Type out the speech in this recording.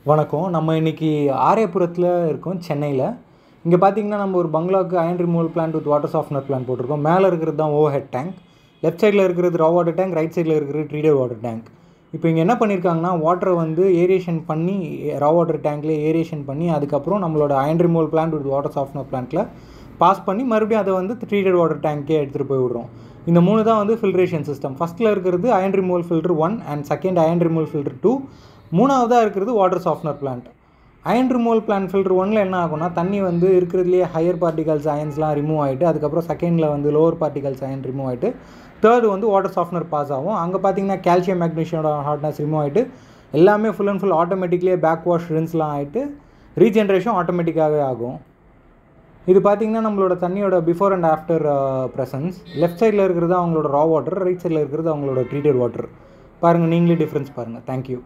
வணக்கம். நம்ம இன்னைக்கு ஆரியபுரத்தில் இருக்கோம், சென்னையில். இங்கே பார்த்தீங்கன்னா நம்ம ஒரு பங்களாவுக்கு iron removal plant with water softener plant போட்டிருக்கோம். மேலே இருக்கிறது தான் ஓவர் ஹெட் டேங்க், லெஃப்ட் சைடில் இருக்கிறது ரா வாட்டர் டேங்க், ரைட் சைடில் இருக்கிறது ட்ரீட்டட் வாட்டர் டேங்க். இப்போ இங்கே என்ன பண்ணியிருக்காங்கன்னா வாட்டரை வந்து ஏரியேஷன் பண்ணி ரா வாட்டர் டேங்க்லேயே ஏரியேஷன் பண்ணி அதுக்கப்புறம் நம்மளோட iron removal plant with water softener பிளான்ட்டில் பாஸ் பண்ணி மறுபடியும் அதை வந்து ட்ரீட்டட் வாட்டர் டேங்க்கே எடுத்துகிட்டு போய் விடுறோம். இந்த 3 தான் வந்து ஃபில்ட்ரேஷன் சிஸ்டம். ஃபஸ்ட்டில் இருக்கிறது iron removal filter 1 and second iron removal filter 2, மூணாவதாக இருக்கிறது water softener plant. Iron removal plant filter 1ல் என்ன ஆகும்னா தண்ணி வந்து இருக்கிறதுலேயே ஹையர் பார்ட்டிகல்ஸ் அயன்ஸ்லாம் ரிமூவ் ஆகிட்டு அதுக்கப்புறம் செகண்டில் வந்து லோவர் பார்ட்டிகல்ஸ் அயன் ரிமூவ் ஆகிட்டு தேர்டு வந்து வாட்டர் சாஃப்ட்னர் பாஸ் ஆகும். அங்கே பார்த்தீங்கன்னா கால்சியம் மேக்னீஷியோட ஹார்ட்னஸ் ரிமூவ் ஆகிட்டு எல்லாமே ஃபுல் அண்ட் ஃபுல் ஆட்டோமேட்டிக்லேயே பேக் வாஷ் ரின்ஸ்லாம் ஆகிட்டு ரீஜென்ரேஷன் ஆட்டோமேட்டிக்காகவே ஆகும். இது பார்த்திங்கன்னா நம்மளோட தண்ணியோட before and after presence. Left சைடில் இருக்கிறது அவங்களோட ரா வாட்டர், ரைட் சைடில் இருக்கிறது அவங்களோட ட்ரீட்டட் வாட்டர். பாருங்கள், நீங்களே டிஃப்ரென்ஸ் பாருங்கள். தேங்க்யூ.